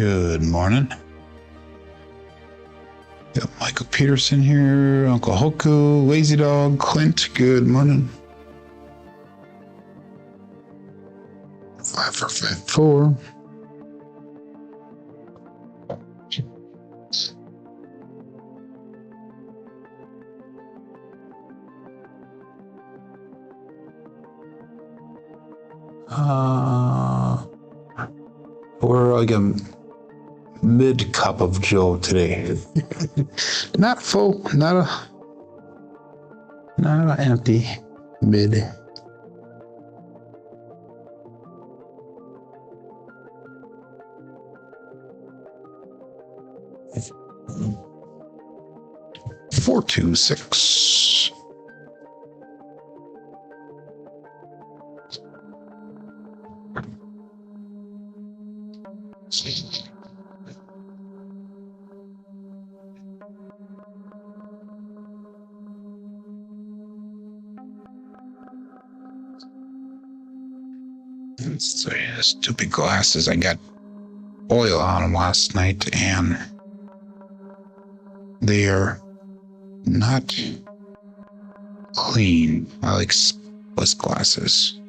Good morning. Got Michael Peterson here, Uncle Hoku, Lazy Dog, Clint. Good morning. 5454. We're like a mid cup of Joe today. Not full, not empty, mid. Four, 2, 6. Stupid glasses. I got oil on them last night and they are not clean. I like splish glasses.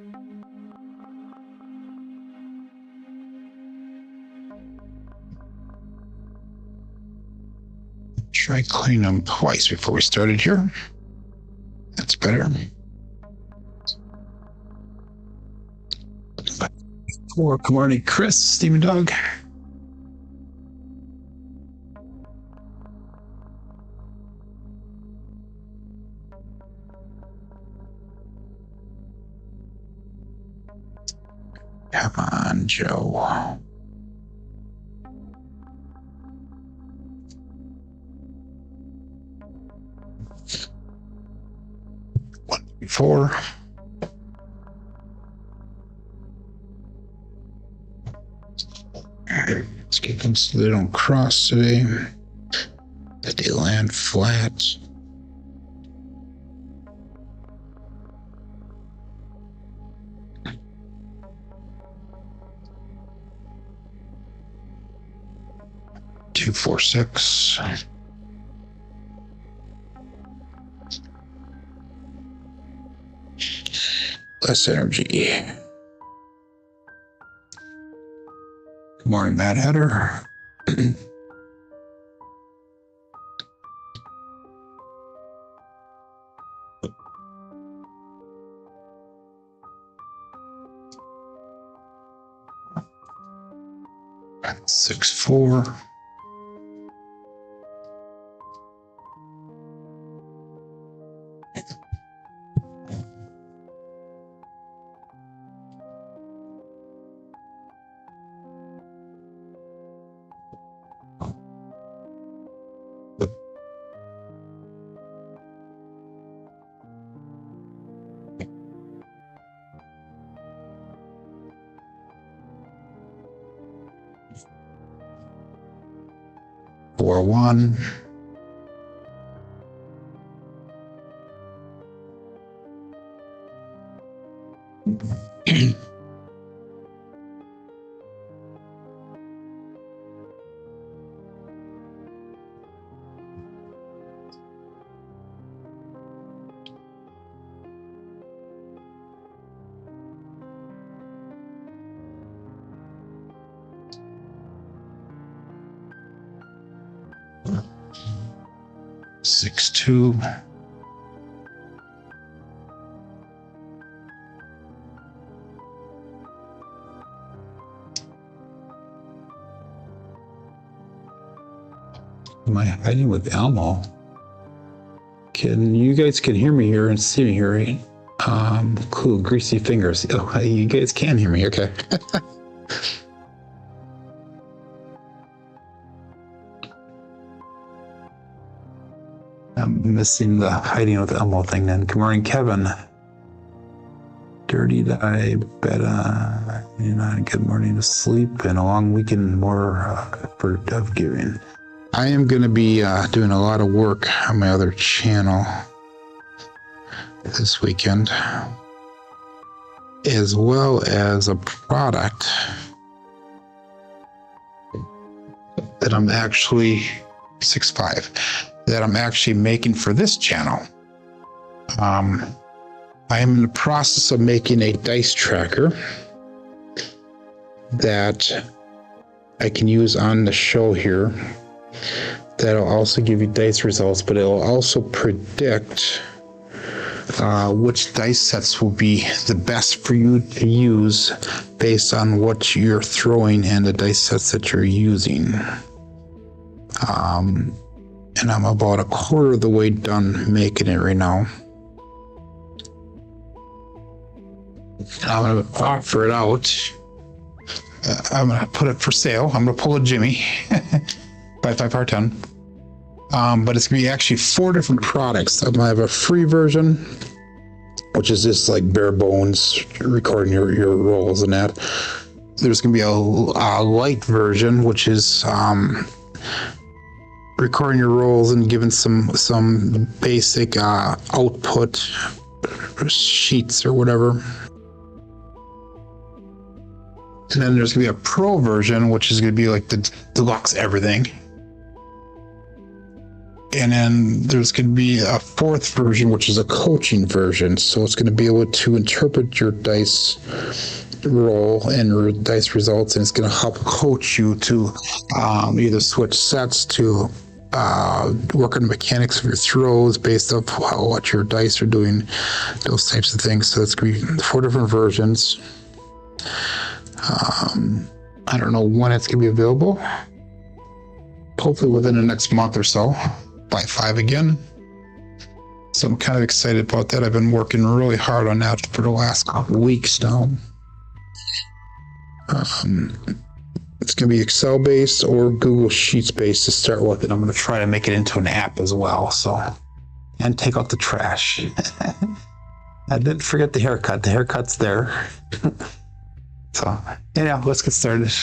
Try cleaning them twice before we started here. That's better. Good morning, Chris, Steven Dog. Come on, Joe. One, 4. Let's get them so they don't cross today. That they land flat. Two, 4, 6. Less energy. Good morning, Mad Hatter. Six, 4. Four, 1. Six, 2. Am I hiding with Elmo? You guys can hear me here and see me here, right? Cool, greasy fingers. Oh, you guys can hear me, okay. I'm missing the hiding with Elmo thing then. Good morning, Kevin. Dirty Die, better, good morning to sleep and a long weekend more for dove giving. I am going to be doing a lot of work on my other channel this weekend, as well as a product that I'm actually 6'5", that I'm actually making for this channel. I am in the process of making a dice tracker that I can use on the show here. That'll also give you dice results, but it'll also predict which dice sets will be the best for you to use based on what you're throwing and the dice sets that you're using. And I'm about a quarter of the way done making it right now. I'm going to offer it out. I'm going to put it for sale. I'm going to pull a Jimmie by 5 par 10. But it's going to be actually 4 different products. I'm going to have a free version, which is just like bare bones, recording your rolls and that. There's going to be a light version, which is recording your rolls and giving some basic output sheets or whatever. And then there's going to be a pro version, which is going to be like the deluxe everything. And then there's going to be a 4th version, which is a coaching version. So it's going to be able to interpret your dice roll and your dice results, and it's going to help coach you to either switch sets, to work on the mechanics of your throws based off what your dice are doing, those types of things. So it's going to be 4 different versions. I don't know when it's going to be available. Hopefully within the next month or so. By 5 again. So I'm kind of excited about that. I've been working really hard on that for the last couple of weeks now. It's going to be Excel based or Google Sheets based to start with, and I'm going to try to make it into an app as well. So, and take out the trash. I didn't forget the haircut. The haircut's there. So, anyhow, let's get started.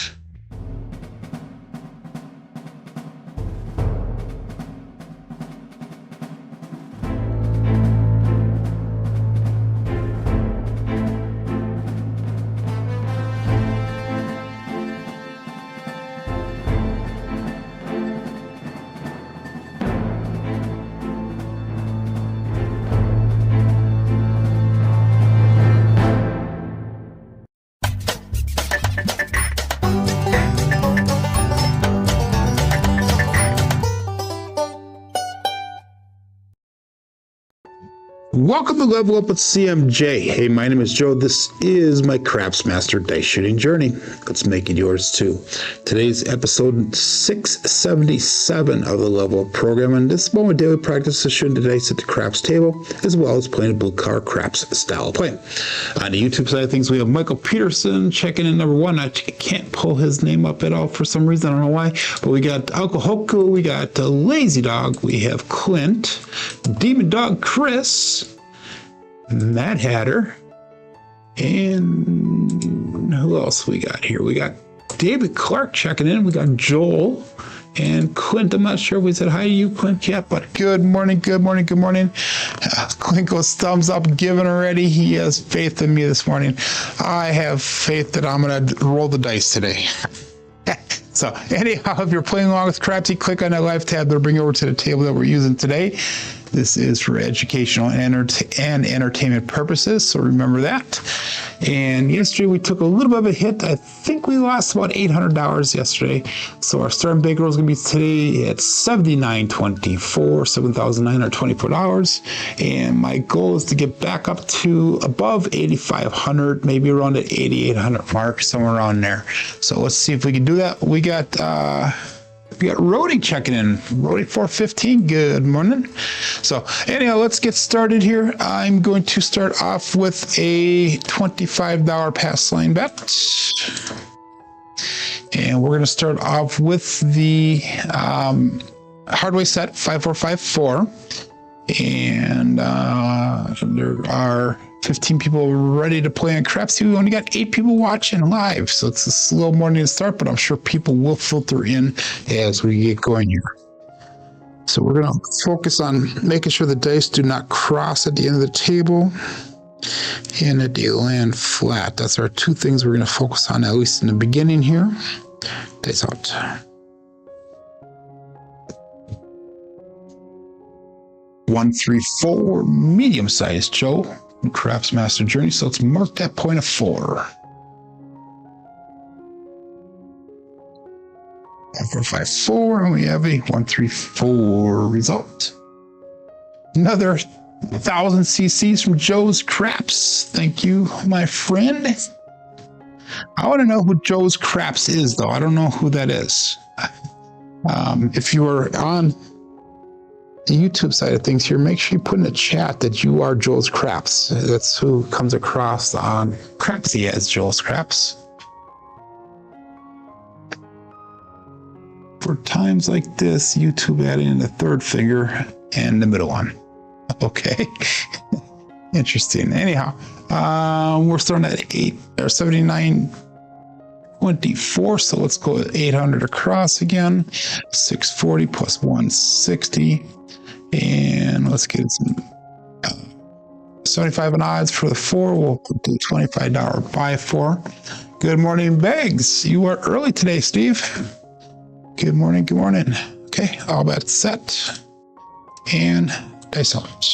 Welcome to Level Up with CMJ. Hey, my name is Joe. This is my Craps Master dice shooting journey. Let's make it yours too. Today's episode 677 of the Level Up program, and this is about my daily practice of shooting the dice at the craps table, as well as playing a blue car craps style play. On the YouTube side of things, we have Michael Peterson checking in number 1. I can't pull his name up at all for some reason. I don't know why. But we got Uncle Hoku, we got Lazy Dog, we have Clint, Demon Dog Chris, Mad Hatter, and who else we got here? We got David Clark checking in. We got Joel and Clint. I'm not sure if we said hi to you, Clint, yet, but good morning, good morning, good morning. Clint goes thumbs up, given already. He has faith in me this morning. I have faith that I'm going to roll the dice today. So anyhow, if you're playing along with Crapsee, click on that live tab. That'll bring you over to the table that we're using today. This is for educational and entertainment purposes, so remember that. And yesterday we took a little bit of a hit. I think we lost about $800 yesterday. So our starting bankroll is going to be today at $79.24, $7,924. And my goal is to get back up to above 8,500, maybe around the 8,800 mark, somewhere around there. So let's see if we can do that. We got Rody checking in. Rody 415, good morning. So anyhow, let's get started here. I'm going to start off with a $25 pass line bet. And we're going to start off with the Hardway set 5454. And there are 15 people ready to play on Crapsee. We only got 8 people watching live, so it's a slow morning to start, but I'm sure people will filter in as we get going here. So we're going to focus on making sure the dice do not cross at the end of the table and that they land flat. That's our 2 things we're going to focus on, at least in the beginning here. Dice out. 134, medium sized Joe. Craps Master Journey. So let's mark that point of 4. 1454, and we have a 134 result. Another 1,000 cc's from Joe's Craps. Thank you, my friend. I want to know who Joe's Craps is, though. I don't know who that is. If you are on the YouTube side of things here, make sure you put in the chat that you are Joe's Craps. That's who comes across on Crapsee as Joe's Craps. For times like this, YouTube added in the third finger and the middle one. Okay. Interesting. Anyhow, we're starting at 79.24. So let's go with 800 across again. 640 plus 160. And let's get some 75 in odds for the 4. We'll do $25 buy 4. Good morning, Beggs. You are early today, Steve. Good morning. Good morning. Okay, all bets set. And dice out.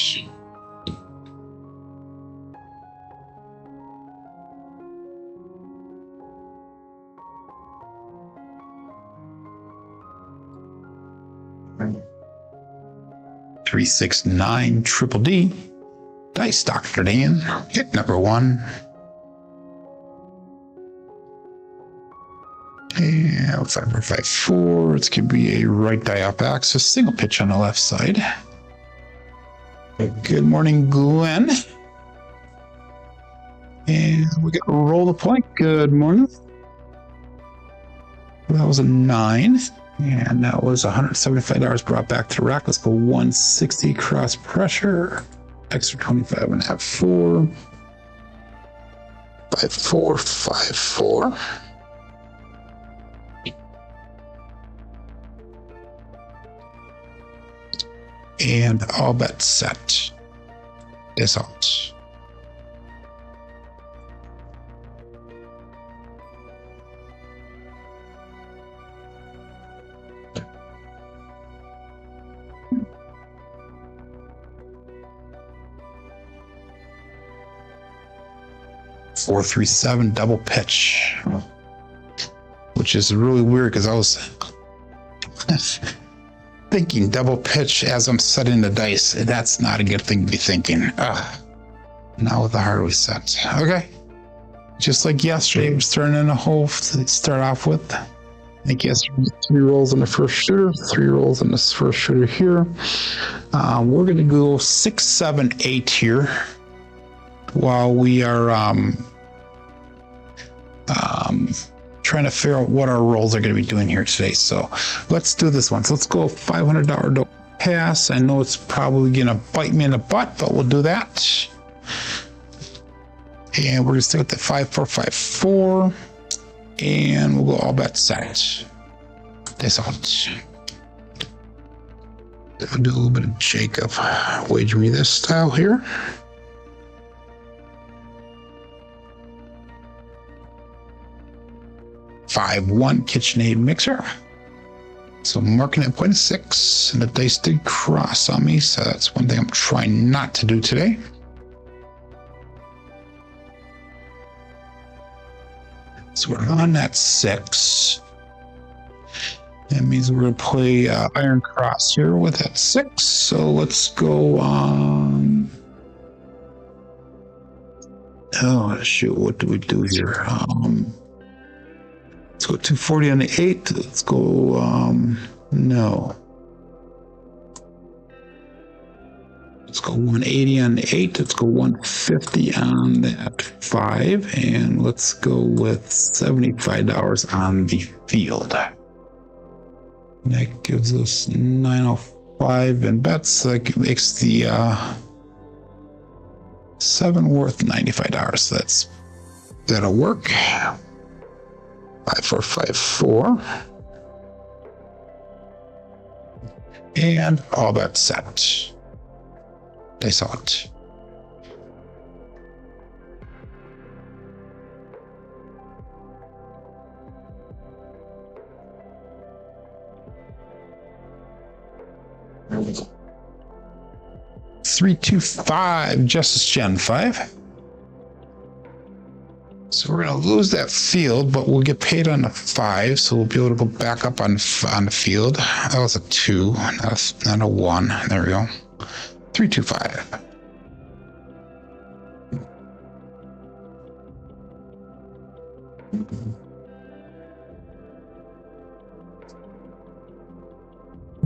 Three, 6, 9, triple D. Dice Dr. Dan. Hit number 1. And looks like 5-4. It's going to be a right die up axis. Single pitch on the left side. Good morning, Glenn. And we get roll the point. Good morning. That was a 9. And that was $175 brought back to the rack. Let's go 160 cross pressure. Extra 25 and a half, 4. 5-4, 5-4. And all bets set. Is out. Four, 3, 7 double pitch, which is really weird because I was thinking double pitch as I'm setting the dice. That's not a good thing to be thinking. Now with the Hardway set. Okay. Just like yesterday, we're starting in a hole to start off with. I think yesterday 3 rolls on the first shooter, 3 rolls on this first shooter here. We're going to go 6, 7, 8 here while we are trying to figure out what our rolls are going to be doing here today. So let's do this one. So let's go $500 double pass. I know it's probably going to bite me in the butt, but we'll do that. And we're going to stick with the 5-4-5-4, and we'll go all bets set. This out. I'll do a little bit of Jacob wager me this style here. 5-1 KitchenAid mixer. So I'm marking at 0.6, and the dice did cross on me, so that's one thing I'm trying not to do today. So we're on that 6. That means we're going to play Iron Cross here with that 6. So let's go on. Oh, shoot. What do we do here? Let's go 240 on the 8. Let's go, no. Let's go 180 on the 8. Let's go 150 on that 5. And let's go with $75 on the field. That gives us 905 in bets. That makes the 7 worth $95. So that'll work. 5-4-5-4. And all bets set. Dice out. 325, Justice Gen 5. So we're going to lose that field, but we'll get paid on the 5, so we'll be able to go back up on the field. That was a 2, not a 1. There we go. 325.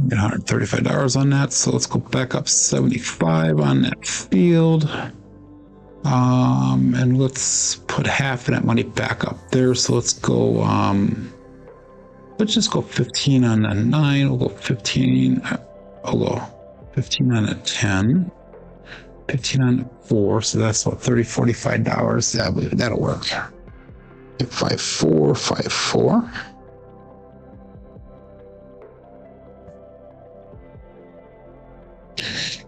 Get $135 on that, so let's go back up 75 on that field. And let's put half of that money back up there. So let's go, let's just go 15 on the 9. We'll go 15. I'll go 15 on the 10. 15 on the 4. So that's what, $30, $45. That'll work. 54, 54.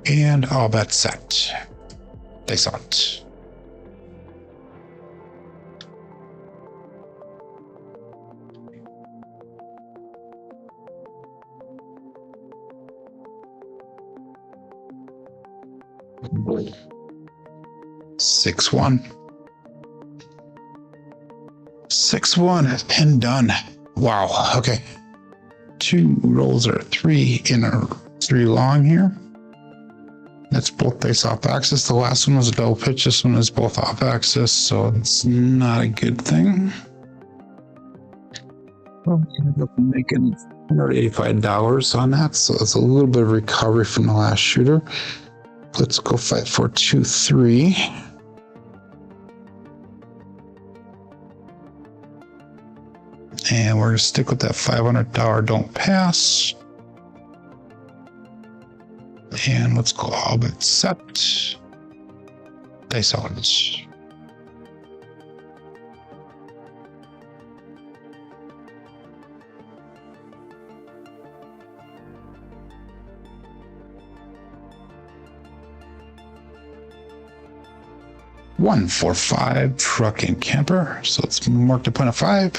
And all bets set. They saw it. Six one. 6-1. Penn done. Wow. Okay. 2 rolls are 3 in or 3 long here. That's both base off axis. The last one was a double pitch. This one is both off axis, so it's not a good thing. Well, we ended up making $185 on that, so it's a little bit of recovery from the last shooter. Let's go 5, 4, 2, 3. And we're going to stick with that $500 don't pass. And let's go all but set. They saw it. One, 4, 5 truck and camper. So let's mark the point of 5.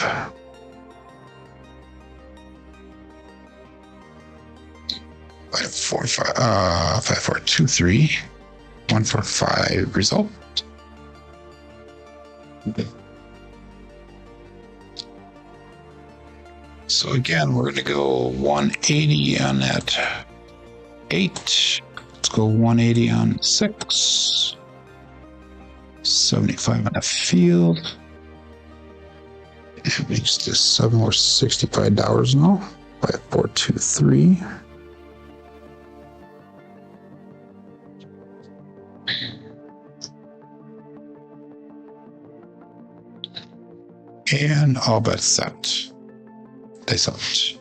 5, 4, 5, 5, 4, 2, 3. 1, 4, 5 result. So again, we're going to go 180 on that 8. Let's go 180 on 6. 75 on the field. It makes this 7 or $65 now. 5, 4, 2, 3. And all bets set. They saw it.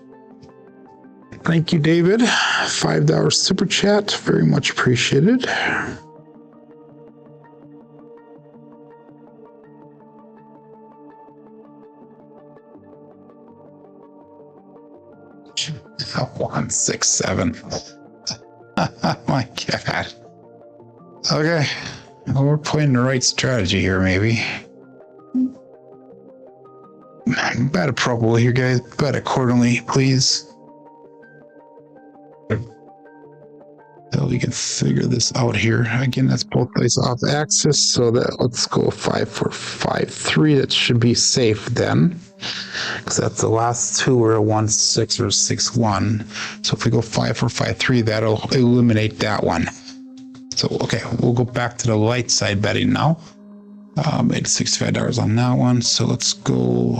Thank you, David. $5 super chat. Very much appreciated. One, 6, 7. Oh my God. Okay. Well, we're playing the right strategy here, maybe. Bet appropriately here, guys. Bet accordingly, please. So we can figure this out here. Again, that's both plays off axis. So that let's go 5, 4, 5, 3. That should be safe then. Because that's the last 2 were a 1, 6 or 6, 1. So if we go 5, 4, 5, 3, that'll eliminate that one. So, okay, we'll go back to the light side betting now. Made $65 on that one. So let's go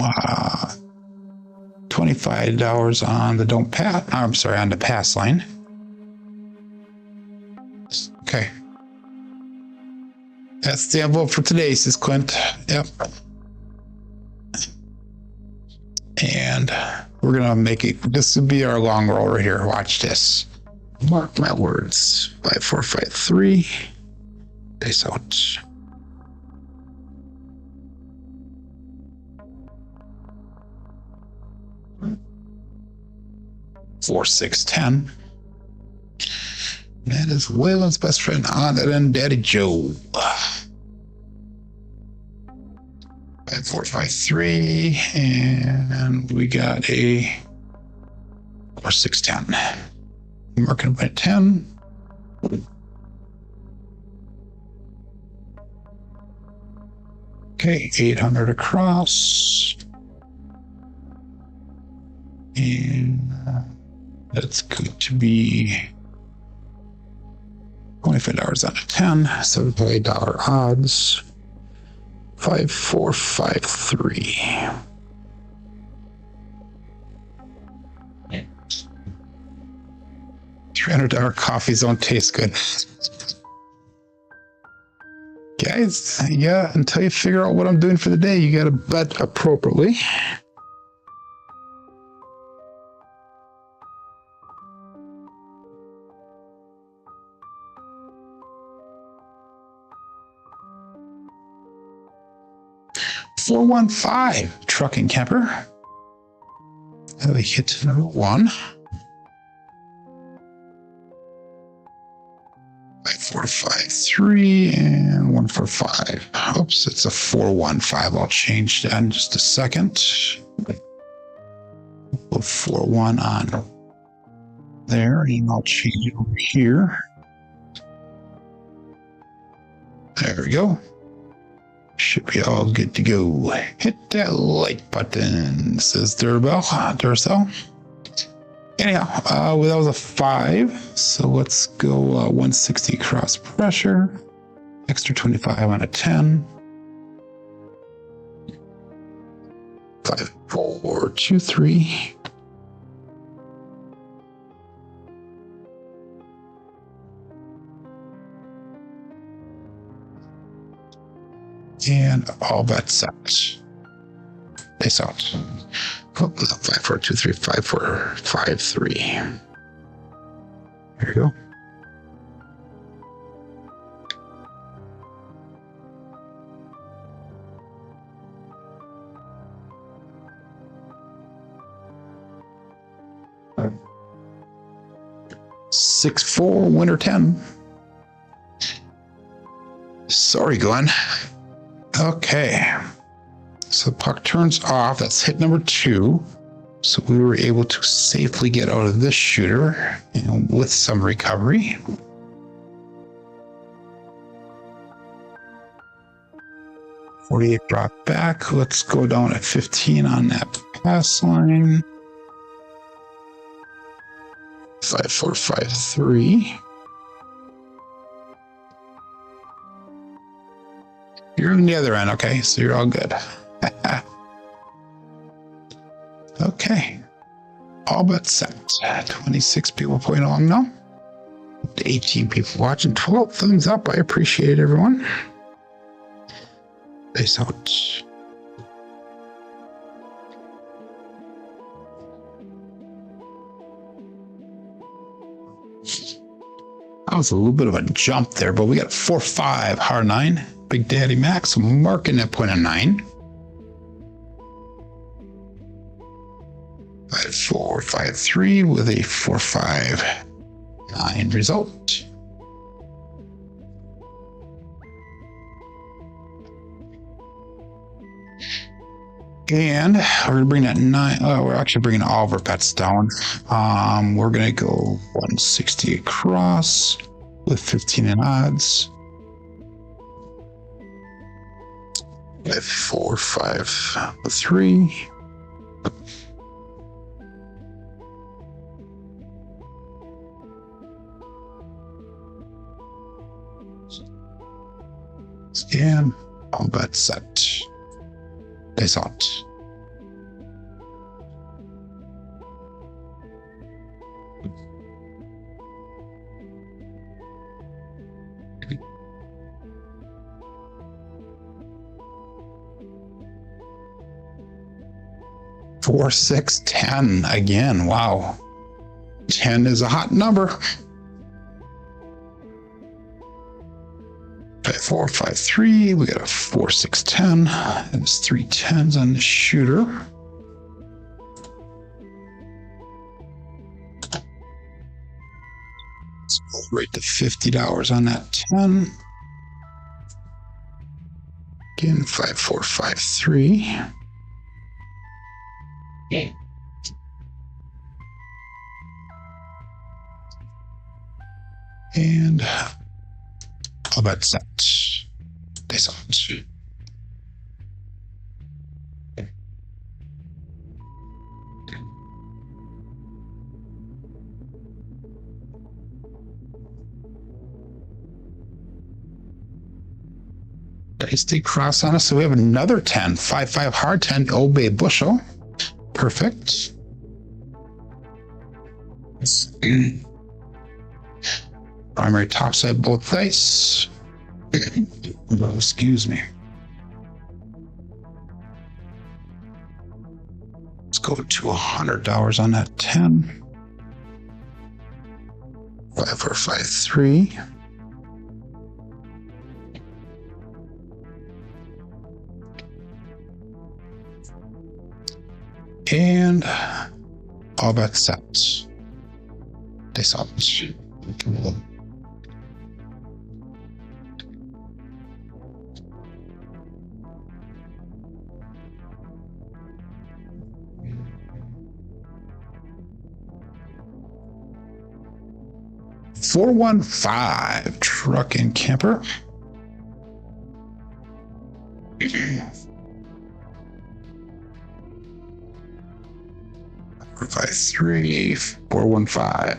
$25 on the don't pass. I'm sorry, on the pass line. Okay. That's the envelope for today, says Clint. Yep. And we're going to make it. This would be our long roll right here. Watch this. Mark my words. 5, 4, 5, 3. Face out. 4, 6, 10. That is Waylon's best friend on that end, Daddy Joe. 5, 4, 5, 3. And we got a 4, 6, 10. Marking by 10. Okay, 800 across. And that's going to be $25 on a 10, $78 odds. 5453. $300 coffees don't taste good. Guys, yeah, until you figure out what I'm doing for the day, you got to bet appropriately. $415 trucking camper. And we hit number 1. 5453 and 145. Oops, it's a 415. I'll change that in just a second. Put 41 on there, and I'll change it over here. There we go. Should be all good to go. Hit that like button, says Duracell. Anyhow, well, that was a 5. So let's go 160 cross pressure. Extra 25 on a 10. 5, 4, 2, 3. And all bets set. Face out. Oh, 5, 4, 2, 3, 5, 4, 5, 3. Here you go. Six, 4, winner 10. Sorry, Glenn. Okay. So the puck turns off. That's hit number 2. So we were able to safely get out of this shooter and with some recovery. $48 brought back. Let's go down at 15 on that pass line. 5, 4, 5, 3. You're on the other end, okay? So you're all good. Okay. All but set. 26 people playing along now. 18 people watching. 12 thumbs up. I appreciate it, everyone. Peace out. That was a little bit of a jump there, but we got 4-5, harrah 9. Big Daddy Max marking that point of 9. 5, 4, 5, 3 with a 4, 5, 9 result. And we're gonna bring that 9. We're actually bringing all of our bets down. We're gonna go 160 across with 15 in odds. 5, 4, 5, 3. And all bets set. Peace out. Four, 6, 10 again. Wow. 10 is a hot number. 5, 4, 5, 3. We got a 4, 6, 10. There's 3 10s on the shooter. Let's go right to $50 on that 10. Again, 5, 4, 5, 3. And all bet set. Peace out. Dice stay cross on us, so we have another 10. 5-5 hard 10, Old Bay bushel. Perfect. Primary top side, both dice. Oh, excuse me. Let's go to $100 on that 10. 5 4 5 3. And all bets set. They saw it. $415 truck and camper. 453 415.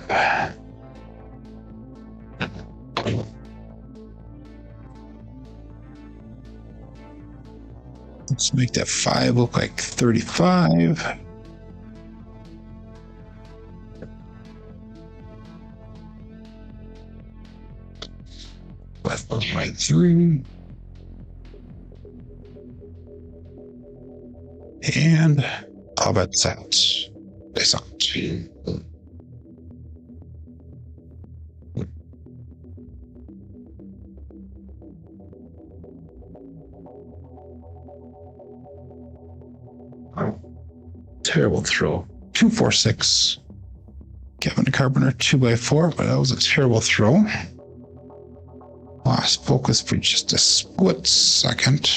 Let's make that 5 look like 35. Left of right 3. And all bets out. That's out. Terrible throw. 2-4-6. Kevin Carpenter 2x4, but that was a terrible throw. Lost focus for just a split second.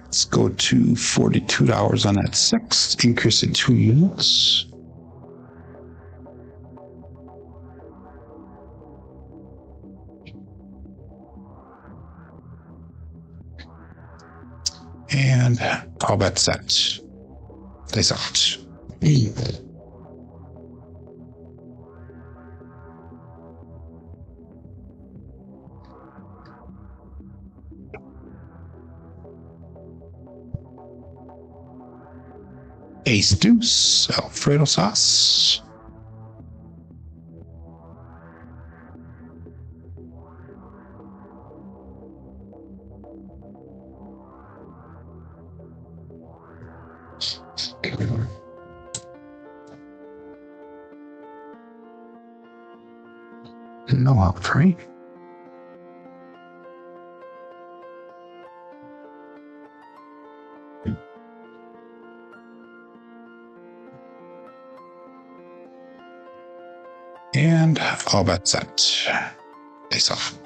Let's go to $42 on that 6, increase in 2 units. And all bets set. They out. Ace deuce, Alfredo sauce. No help free. And all bets set. Face off.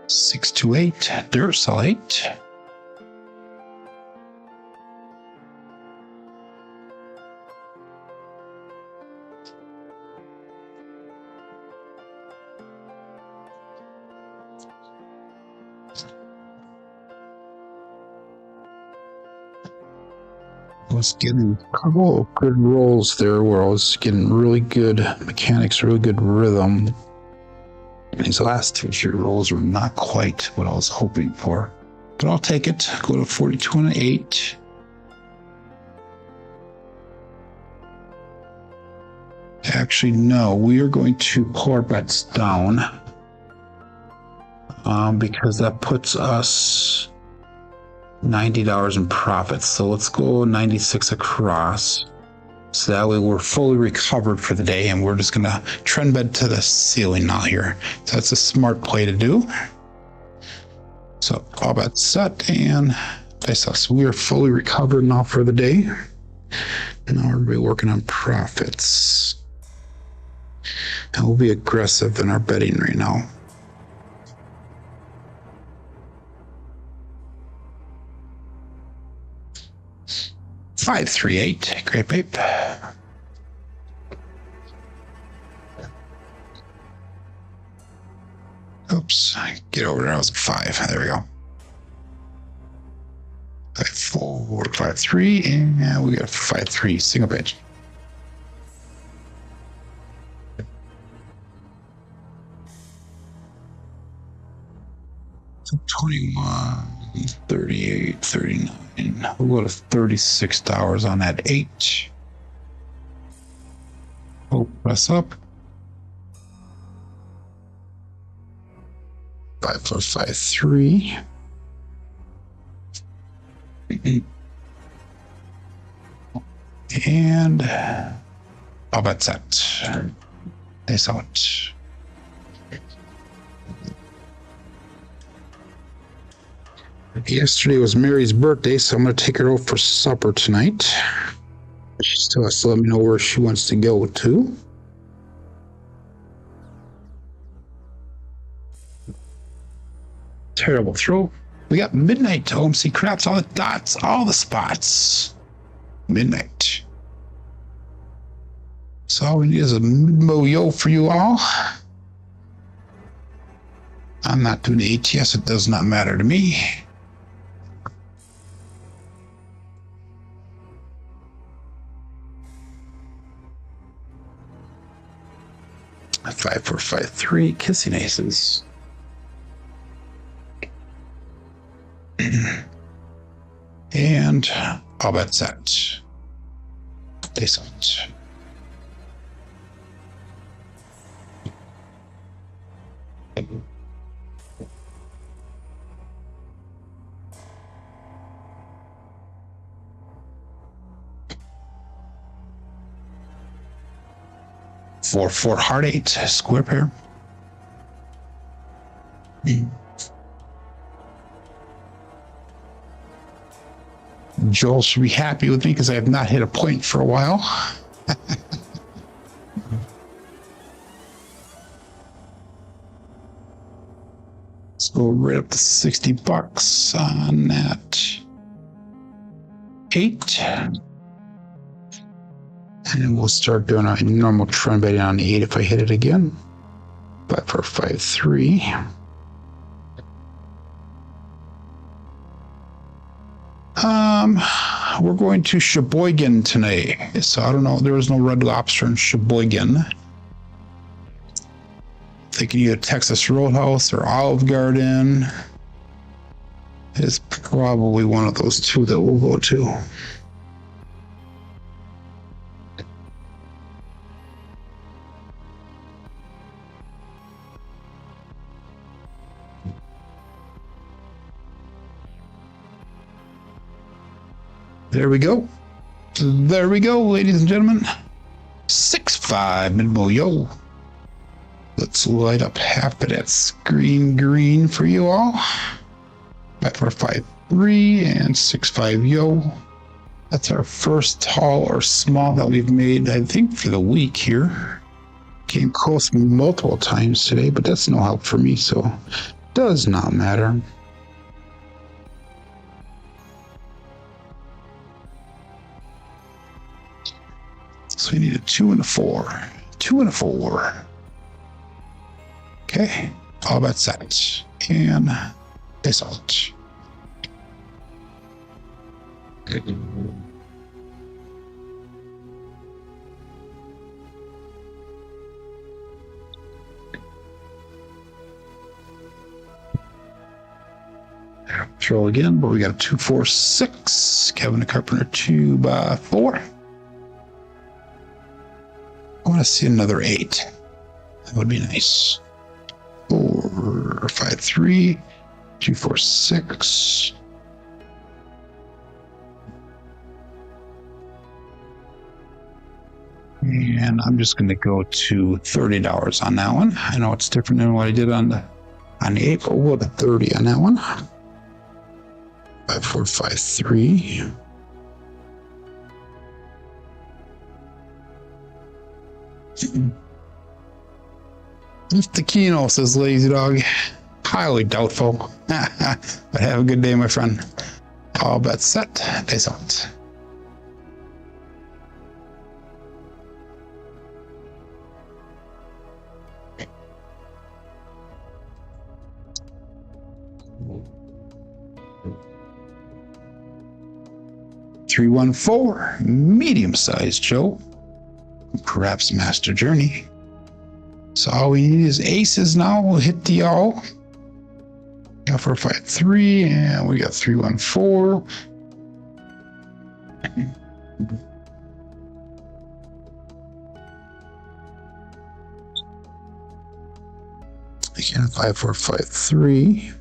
Six to 8. Duracell 8. Was getting a couple of good rolls there where I was getting really good mechanics, really good rhythm. These last 2 sheet rolls were not quite what I was hoping for, but I'll take it. Go to 42 and 8. Actually, no, we are going to pull our bets down because that puts us $90 in profits. So let's go 96 across. So that way we're fully recovered for the day and we're just going to trend bet to the ceiling now here. So that's a smart play to do. So all bets set and dice up. So we are fully recovered now for the day. And now we'll be working on profits. And we'll be aggressive in our betting right now. 538. Great babe. Oops. Get over there. I was a 5. There we go. 5-4, 5-3, and we got 5-3 single pitch. So 21, 38, 39. We'll go to $36 on that 8. Oh, press up. 5-4-5-3. And I'll bet that. They saw it. Yesterday was Mary's birthday, so I'm going to take her out for supper tonight. She still has to let me know where she wants to go to. Terrible throw. We got midnight to OMC craps, all the dots, all the spots. Midnight. So all we need is a mid-mo-yo for you all. I'm not doing the ATS. It does not matter to me. A 5-4-5-3, kissing aces. And I'll bet that. They saw it. For hard 8 square pair. Joel should be happy with me because I have not hit a point for a while. Let's go right up to $60 on that 8. And we'll start doing a normal trend betting on 8 if I hit it again. 5-4-5-3. We're going to Sheboygan tonight. So I don't know. There was no Red Lobster in Sheboygan. Thinking either Texas Roadhouse or Olive Garden. It's probably one of those two that we'll go to. There we go. There we go, ladies and gentlemen. 6-5 mid-mo-yo. Let's light up half of that screen green for you all. 5-4-5-3 and 6-5 yo. That's our first tall or small that we've made, I think, for the week here. Came close multiple times today, but that's no help for me, so does not matter. So we need a 2 and a 4. 2 and a 4. Okay. All about set. And this out. Good. Throw again, but we got a 2-4-6. Kevin the Carpenter 2x4. I want to see another 8. That would be nice. 4-5-3, 2-4-6. And I'm just going to go to $30 on that one. I know it's different than what I did on the 8, but we'll go to 30 on that one. 5-4-5-3. If the Keno, says Lazy Dog. Highly doubtful. But have a good day, my friend. All bets set. Days out. 314, medium-sized Joe. Perhaps Master Journey. So all we need is aces now. We'll hit the all. Got 453, and we got 314. Again, 5453.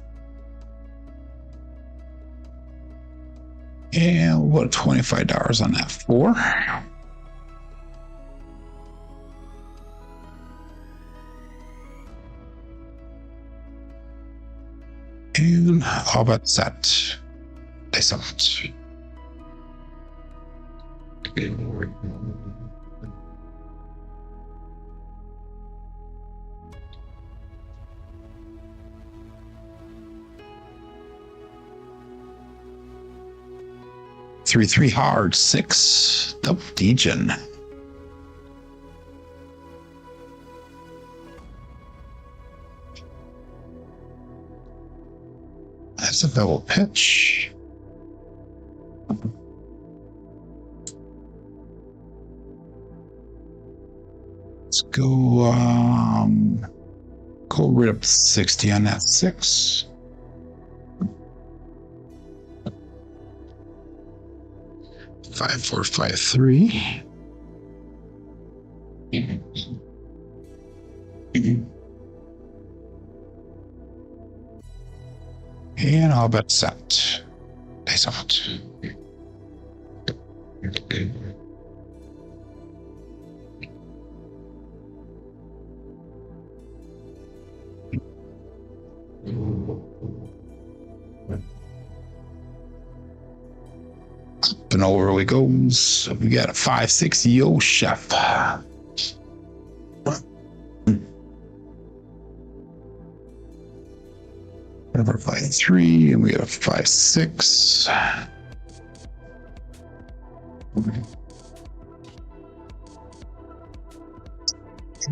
And we'll put $25 on that 4. And how about that? Dice out. Three hard, 6 double degen. That's a double pitch. Let's go rid of 60 on that 6. Five, 4, 5, 3. And I'll bet set. Dice out. Up and over we goes. We got a 5-6 yo chef. 5-3, and we got a 5-6.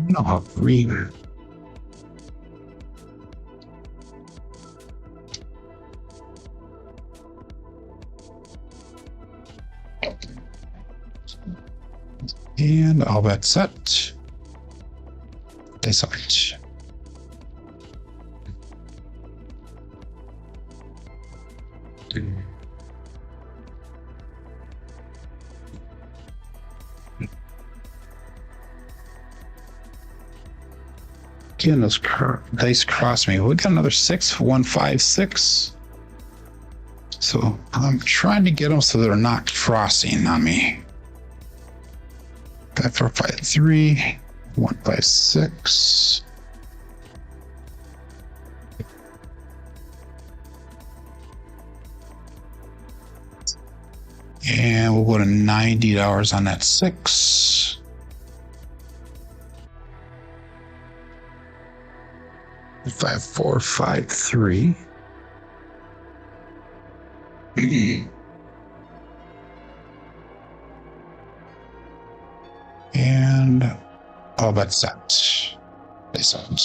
No, green. And all that set. Dice out. Again, those dice cross me. We got another 6, 1, 5, 6. So I'm trying to get them so they're not crossing on me. 5, 4, 5, 3, 1, 5, 6. And we'll put a $90 on that 6. Five, 4, 5, 3. And all but set. Dice out.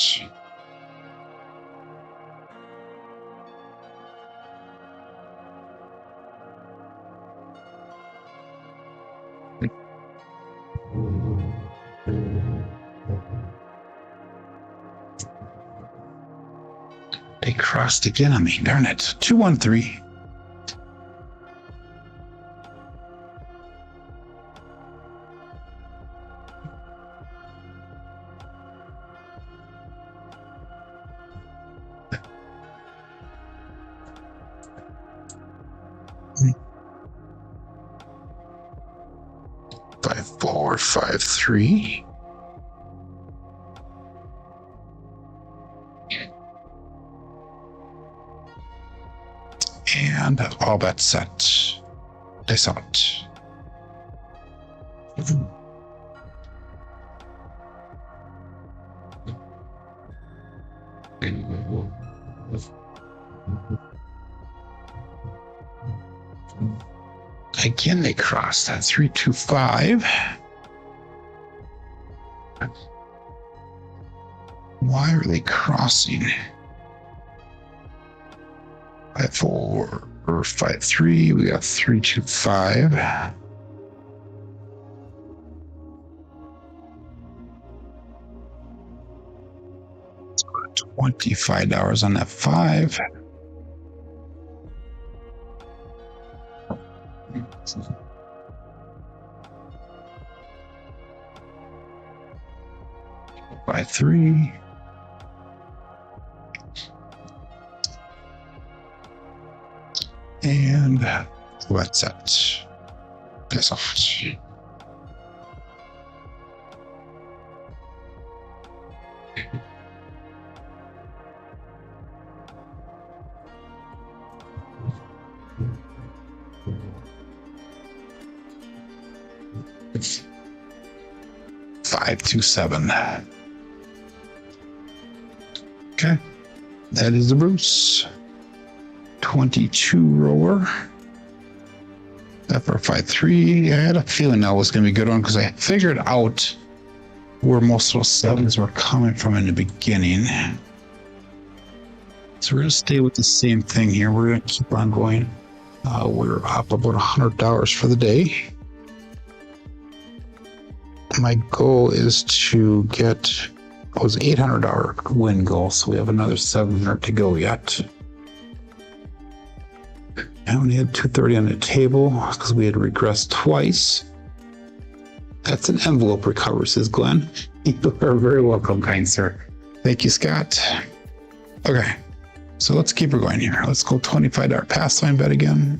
They crossed again on me. Darn it. 2, 1, 3. Five, 4, 5, 3. And all that set. Dice out. Again, they crossed that 3, 2, 5. Why are they crossing? 5, 4, For 5-3, we got 3-2-5. Let's go to $25 on that 5. By 3. And what's that? This off. It's 5-2-7. Okay, that is the Bruce. 22 rower. That for 5-3. I had a feeling that was going to be a good one because I figured out where most of those sevens were coming from in the beginning. So we're going to stay with the same thing here. We're going to keep on going. We're up about $100 for the day. My goal is to get, it was $800 win goal, so we have another 700 to go yet. I only had 230 on the table because we had regressed twice. That's an envelope recovery, says Glenn. You are very welcome, kind sir. Thank you, Scott. Okay, so let's keep her going here. Let's go $25 pass line bet again.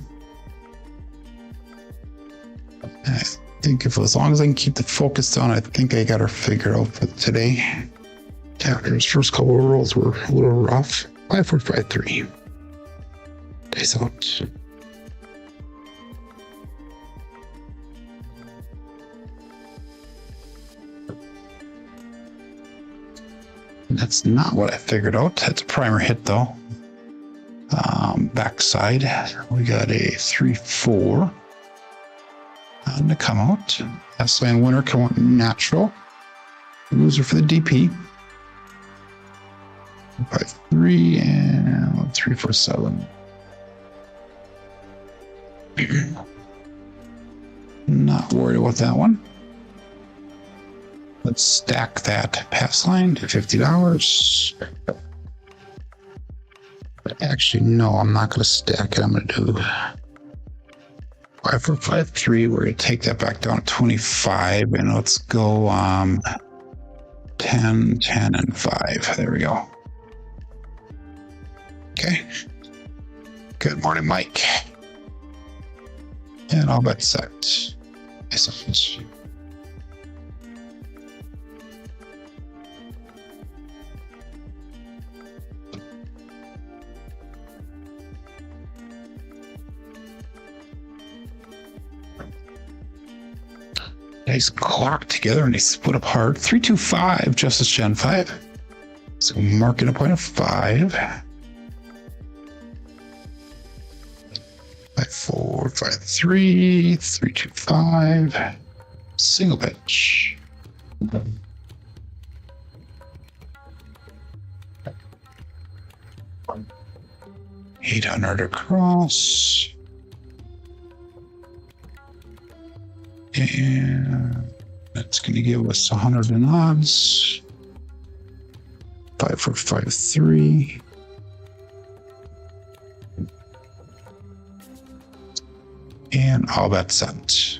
I think if as long as I can keep the focus down, I think I got her figured out for today. Tappers first couple of rolls were a little rough. 5-4-5-3. Days out. That's not what I figured out. That's a primer hit though. Backside, we got a 3-4 on the come out. Pass line winner come out natural. Loser for the DP. 5-3 and 3-4-7. Not worried about that one. Let's stack that pass line to $50. Actually, no, I'm not going to stack it. I'm going to do 5-4-5-3. We're going to take that back down to 25, and let's go 10, 10, and 5. There we go. Okay. Good morning, Mike. And all bet set. Excellent. Nice clock together and they split apart. 3-2-5, Justice Gen 5. So marking a point of 5. 5-4-5-3, 3-2-5. Single pitch. $800 across. And that's going to give us 100 in odds. 5-4-5-3. And all bet set.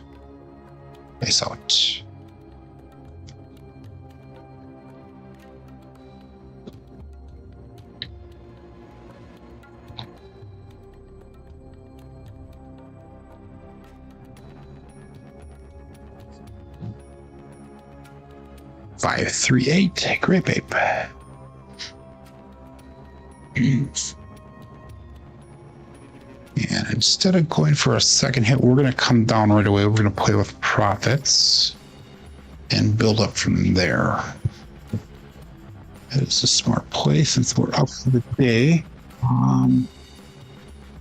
Face out. Five, 3, 8. Great babe. And instead of going for a second hit, we're going to come down right away. We're going to play with profits and build up from there. That is a smart play since we're up for the day.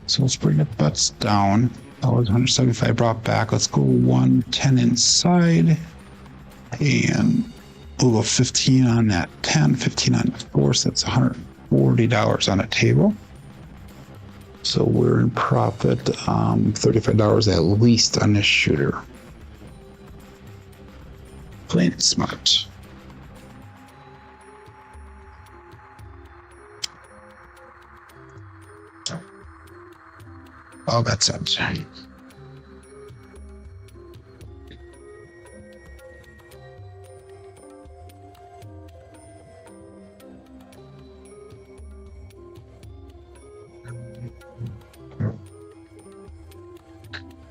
So let's bring the bets down. That was 175 brought back. Let's go 110 inside. And we'll go 15 on that 10, 15 on 4. So that's $140 on a table. So we're in profit, $35 at least on this shooter. Playing it smart. Oh, that's it.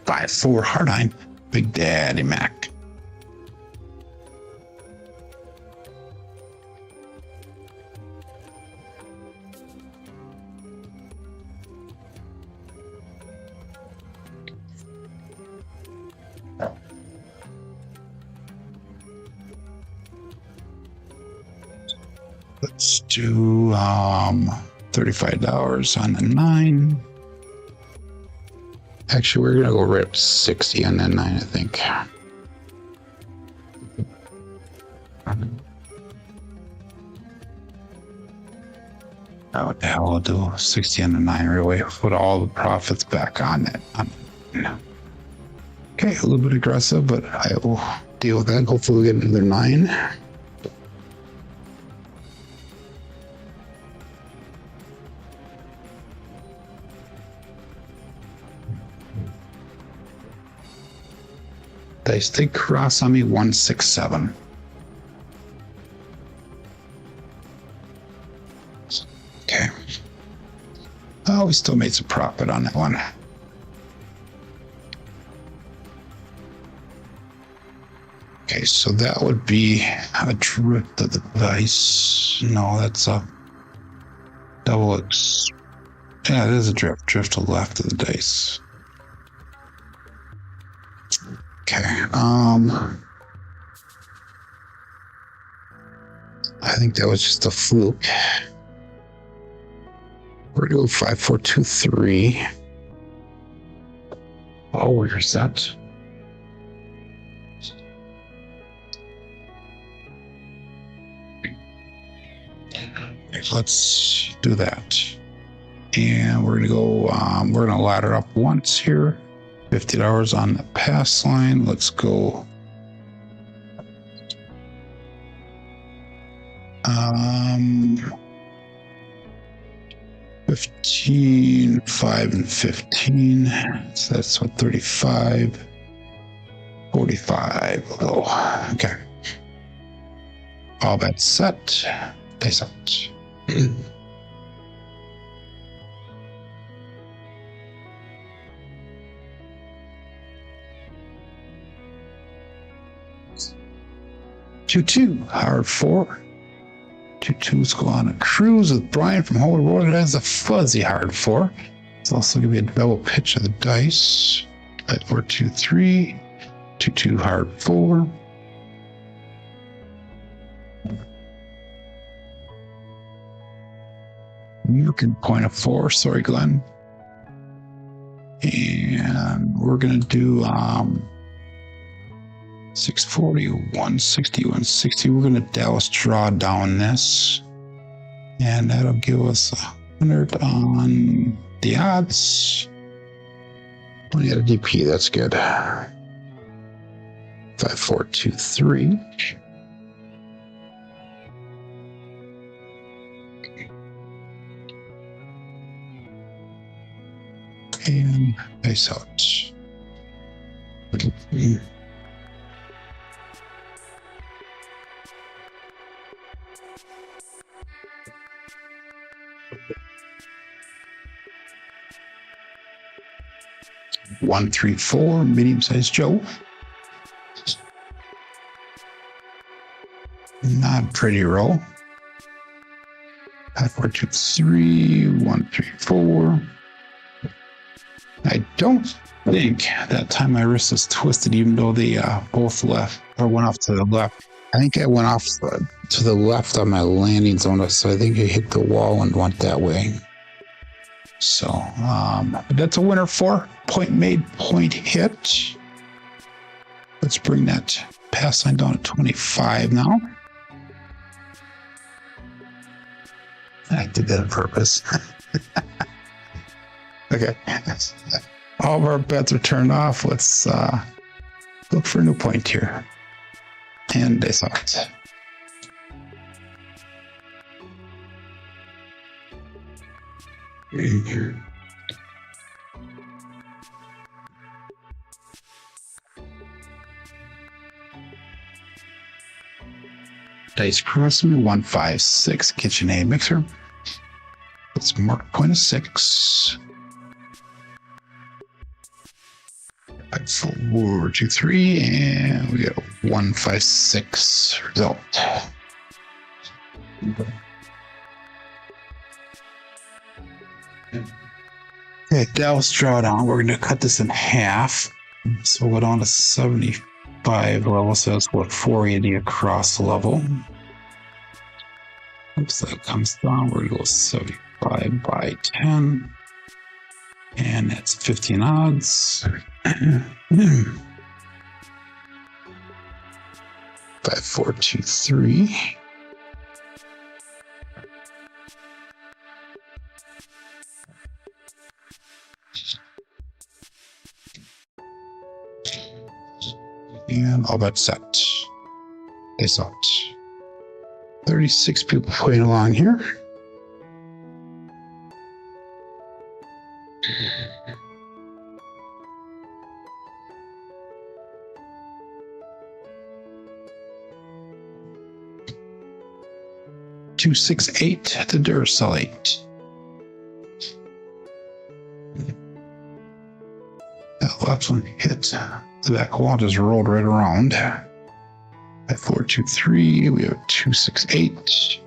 Five, four, hard Big Daddy Mac. Let's do $35 on the 9. Actually, we're gonna go right up to 60 on that 9, I think. Oh, what the hell, I'll do 60 on the 9 right away. Put all the profits back on it. Okay, a little bit aggressive, but I will deal with that. Hopefully we get another 9. Dice take cross on me 167. Okay. Oh, we still made some profit on that one. Okay, so that would be a drift of the dice. No, that's a double X. Yeah, it is a drift. Drift to the left of the dice. Okay, I think that was just a fluke. We're gonna go 5, 4, 2, 3. Oh, we're set. Let's do that. And we're gonna go, we're gonna ladder up once here. $50 on the pass line. Let's go. 15, 5, and 15. So that's what, 35, 45. Oh, okay. All bets set. Dice out. Two, hard 4. 2-2s go on a cruise with Brian from Holy Road. It has a fuzzy hard 4. It's also going to be a double pitch of the dice. 5, 4, 2, 3. 2-2 hard 4. You can point a 4. Sorry, Glenn. And we're going to do 640, 160, 160. We're going to Dallas draw down this. And that'll give us 100 on the odds. We got a DP, that's good. 5, 4, 2, 3. And base out. 134, medium-sized Joe. Not a pretty roll. 5, 4, 2, 3, 1, 3, 4. I don't think that time my wrist is twisted, even though they both left or went off to the left. I think I went off to the left on my landing zone, so I think I hit the wall and went that way. So, but that's a winner for point made, point hit. Let's bring that pass line down to 25 now. I did that on purpose. Okay. All of our bets are turned off. Let's look for a new point here. And they saw it. Dice crossing 156 KitchenAid mixer. Let's mark point of 6. 5, 4, 2, 3, and we got 156 result. Okay, Dallas drawdown. We're going to cut this in half. So we'll go down to 75 level. So that's what, 480 across the level. Oops, that comes down. We're going to go 75 by 10. And that's 15 odds. 5, 4, 2, 3. And all that set. It's out. 36 people playing along here. $268 the Duracellite. That last one hit the back wall, just rolled right around. 5, 4, 2, 3. We have 268.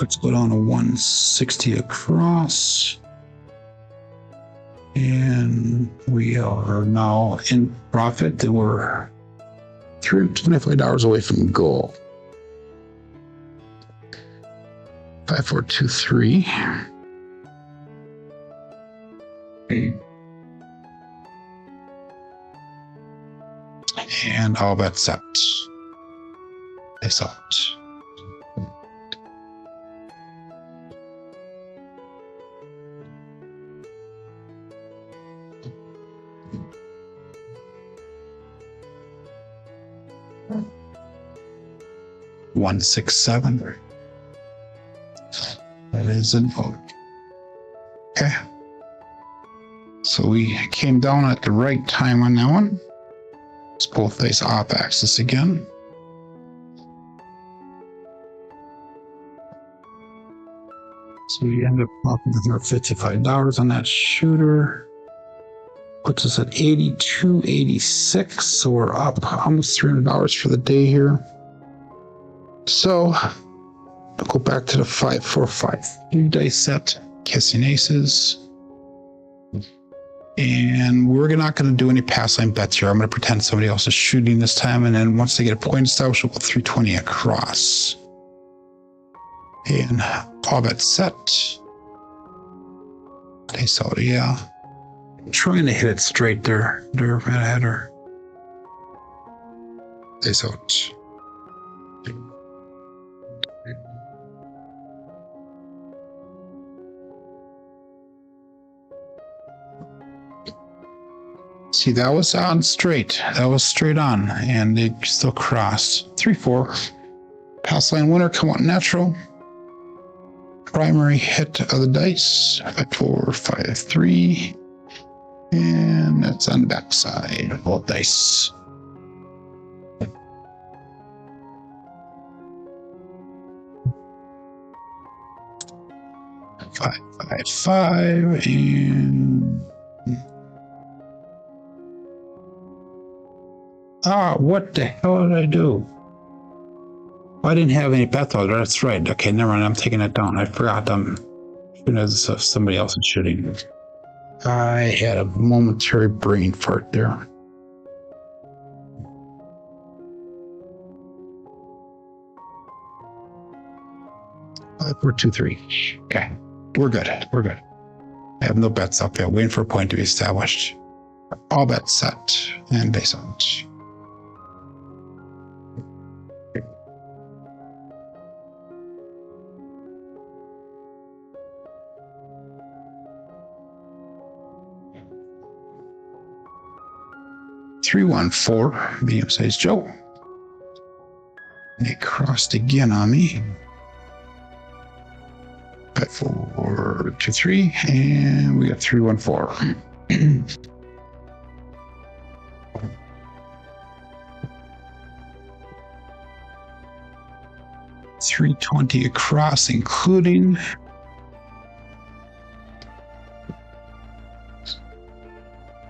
Let's go down to 160 across. And we are now in profit. We're $325 away from goal. 5, 4, 2, 3. And all bets set. It's out. $167. That is a vote. Okay. So we came down at the right time on that one. Let's both face off axis again. So we end up popping $55 on that shooter. Puts us at 82.86. So we're up almost $300 for the day here. So I'll go back to the 5, 4, 5, 3 dice set, kissing aces. And we're not going to do any pass line bets here. I'm going to pretend somebody else is shooting this time. And then once they get a point established, we'll go 320 across. And all bet set. Dice out, yeah. I'm trying to hit it straight there. They're right ahead her. Dice out. See, that was on straight. That was straight on, and they still crossed. 3, 4. Pass line winner, come out natural. Primary hit of the dice. 5, 4, 5, 3. And that's on the back side of both dice. Five, 5, 5, and what the hell did I do? I didn't have any path odds. That's right. Okay, never mind. I'm taking it down. I forgot. I'm shooting as if somebody else is shooting. I had a momentary brain fart there. Five, 4, 2, 3. Okay, we're good. We're good. I have no bets up yet. Waiting for a point to be established. All bets set and base out. 314, medium-sized Joe. They crossed again on me. 5423, and we got 314. 320 across, including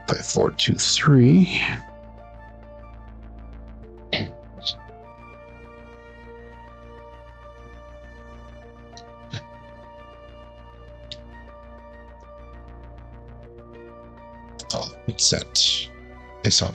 5423. Oh, it's set. It's up.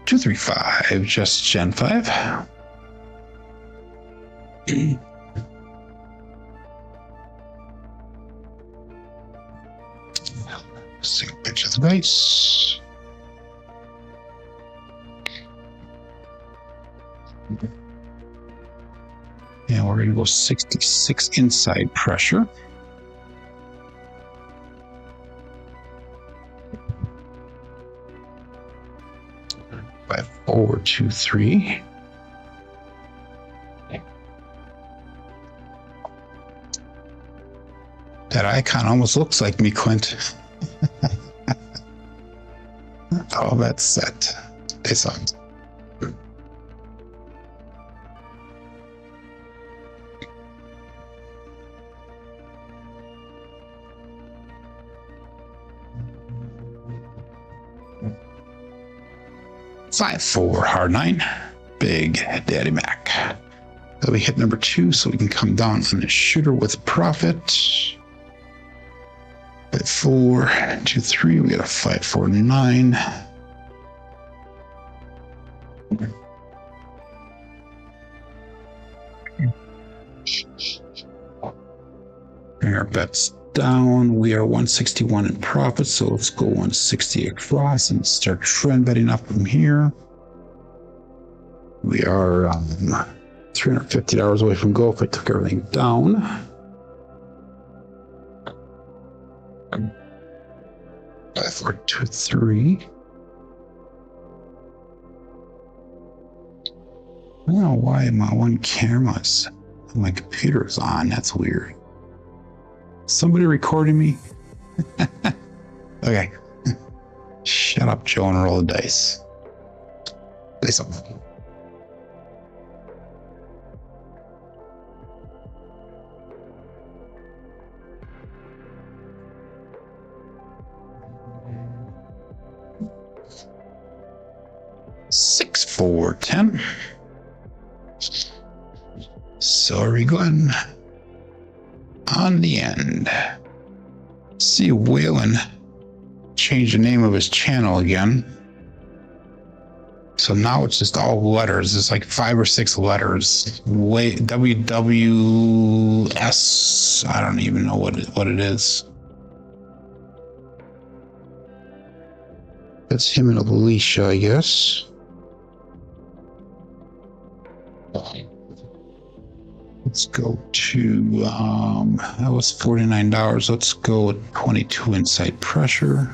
Two, 3, 5, just Gen 5. Single pitch of the dice. And we're going to go 66 inside pressure. By 4, 2, 3. That icon almost looks like me, Clint. Oh, that's set. It's on. Five, 4, hard 9, Big Daddy Mac. So we hit number 2, so we can come down on the shooter with profit. 5, 4, 2, 3. We got a 5, 4, 9. Bring our bets down. We are 161 in profit, so let's go 160 across and start trend betting up from here. We are $350 away from goal if I took everything down. 5, 4, 2, 3. I don't know why my one camera's my computer's on. That's weird. Somebody recording me? Okay. Shut up, Joe, and roll the dice. Say something. Six, 4, 10. Sorry, Glenn. On the end. See, Waylon changed the name of his channel again. So now it's just all letters. It's like 5 or 6 letters. WWS. I don't even know what it is. That's him and Alicia, I guess. Let's go to, that was $49. Let's go with 22 inside pressure.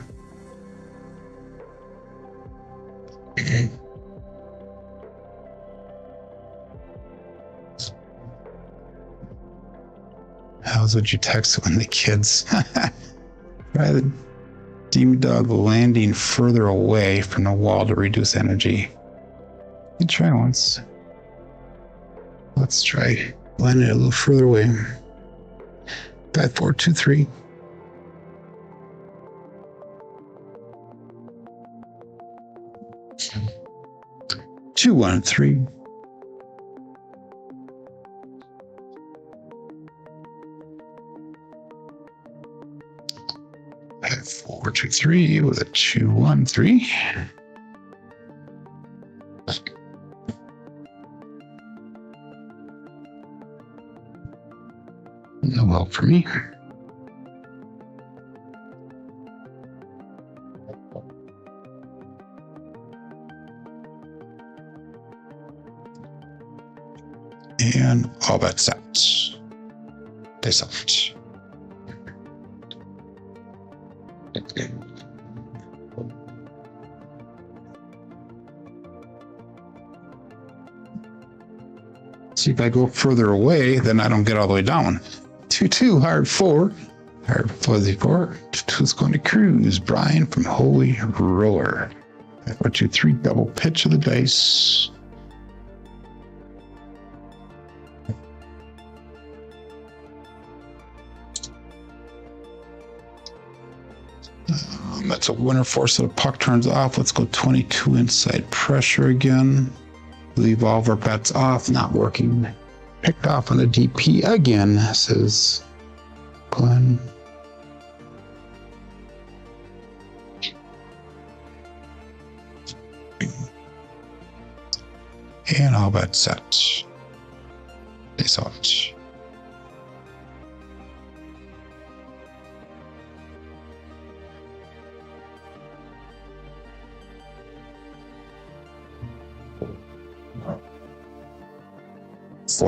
How's what you text when the kids? Try the demon dog landing further away from the wall to reduce energy. You try once. Let's try landing it a little further away. 5, 4, 2, 3. Two, 1, 3. 5, 4, 2, 3 with a 2, 1, 3. No help for me. And all bets set. They set. See, if I go further away, then I don't get all the way down. 2-2, hard 4. Hard fuzzy 4. 2's going to Cruise. Brian from Holy Roller. 5-4-2-3, double pitch of the dice. That's a winner force, so the puck turns off. Let's go 22 inside pressure again. Leave all of our bets off, not working. Picked off on the DP again, says Glenn. And all bets set. They saw it.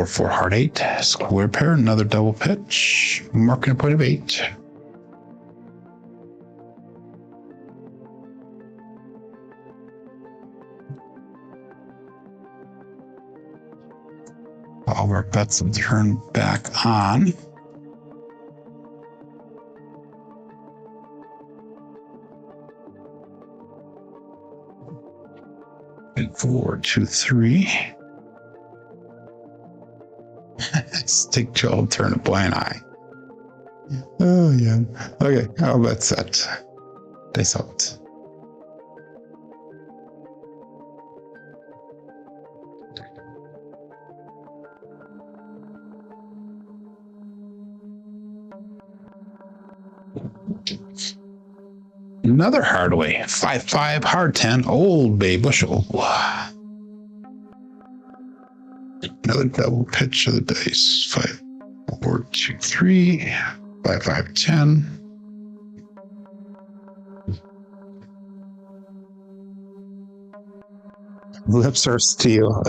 For hard 8, square pair, another double pitch, marking a point of 8. All of our bets will turn back on. And 4, 2, 3. Stick Joel, turn a blind eye. Oh, yeah. Okay, how about that? They saw it. Another Hardway. 5-5, hard 10, Old Bay Bushel. Another double pitch of the dice. 5, 4, 2, 3, 5, 5, 10. Lips are sealed.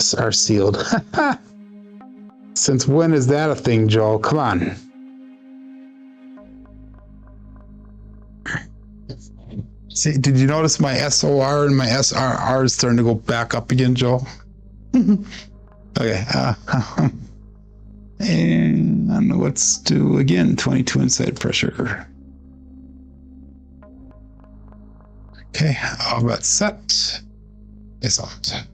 Since when is that a thing, Joel? Come on. See, did you notice my SOR and my SRR is starting to go back up again, Joel? Okay. And let's do again 22 inside pressure. Okay, all that set. It's out.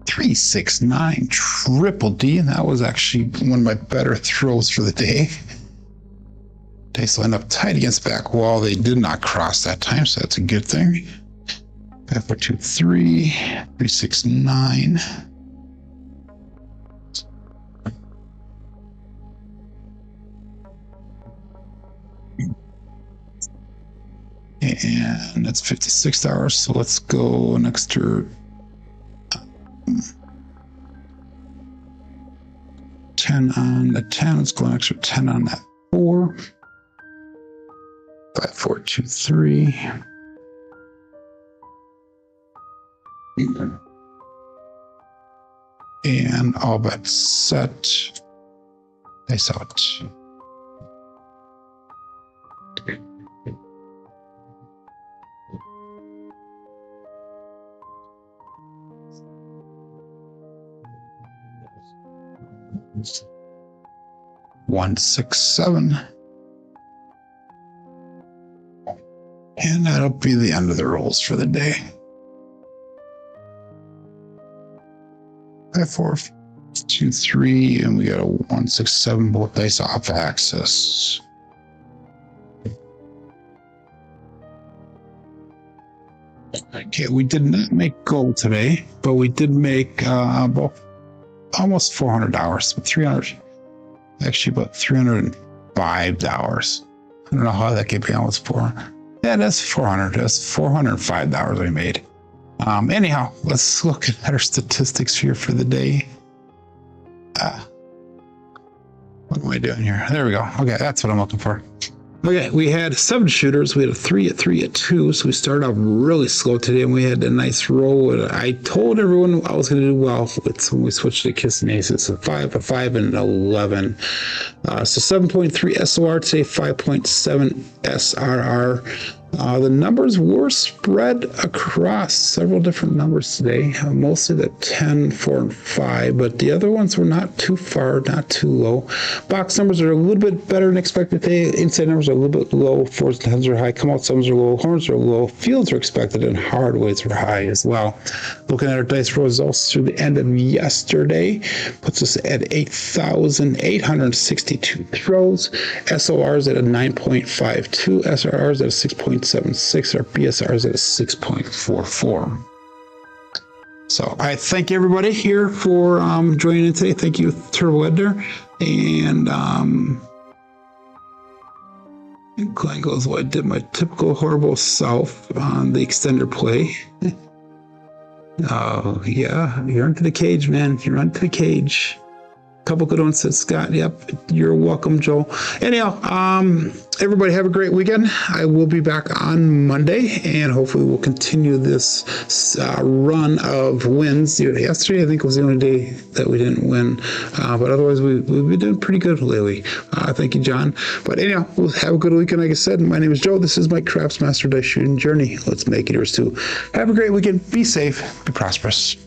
Three, 6, 9, triple D, and that was actually one of my better throws for the day. Dice lined up tight against back wall. They did not cross that time, so that's a good thing. 5, 4, 2, 3, 3, 6, 9. And that's $56, so let's go an extra 10 on the 10. Let's go an extra 10 on that 4. 5, 4, 2, 3. And all bets set. They saw it. One, 6, 7. And that'll be the end of the rolls for the day. 5, 4, 2, 3, and we got a 1, 6, 7, both dice off axis. Okay, we did not make gold today, but we did make about almost $400, 300, actually about $305. I don't know how that could be almost 400. Yeah, that's 400. That's $405 I made. Anyhow, let's look at our statistics here for the day. What am I doing here? There we go. Okay, that's what I'm looking for. Okay, we had 7 shooters. We had a 3 at 3 at 2. So we started off really slow today, and we had a nice roll. I told everyone I was going to do well when we switched to kissing aces. So 5 at 5 and 11. So 7.3 SOR today, 5.7 SRR. The numbers were spread across several different numbers today, mostly the 10, 4, and 5, but the other ones were not too far, not too low. Box numbers are a little bit better than expected today. Inside numbers are a little bit low. 4s and 10s are high. Come out sums are low. Horns are low. Fields are expected, and hardways are high as well. Looking at our dice results through the end of yesterday, puts us at 8,862 throws. SORs at a 9.52. SRRs at a 6.76. Our BSRs at a 6.44. So I thank everybody here for joining in today. Thank you, Turbo Edner. And Glenn goes, well, I did my typical horrible self on the extender play. Oh, yeah. You're into the cage, man. You're into the cage. Couple good ones, said Scott. Yep, you're welcome, Joel. Anyhow, everybody have a great weekend. I will be back on Monday, and hopefully we'll continue this run of wins. Yesterday, I think, was the only day that we didn't win, but otherwise we've been doing pretty good lately. Thank you, John. But anyhow, we'll have a good weekend. Like I said, my name is Joe. This is my Craps Master Dice Shooting Journey. Let's make it yours too. Have a great weekend. Be safe. Be prosperous.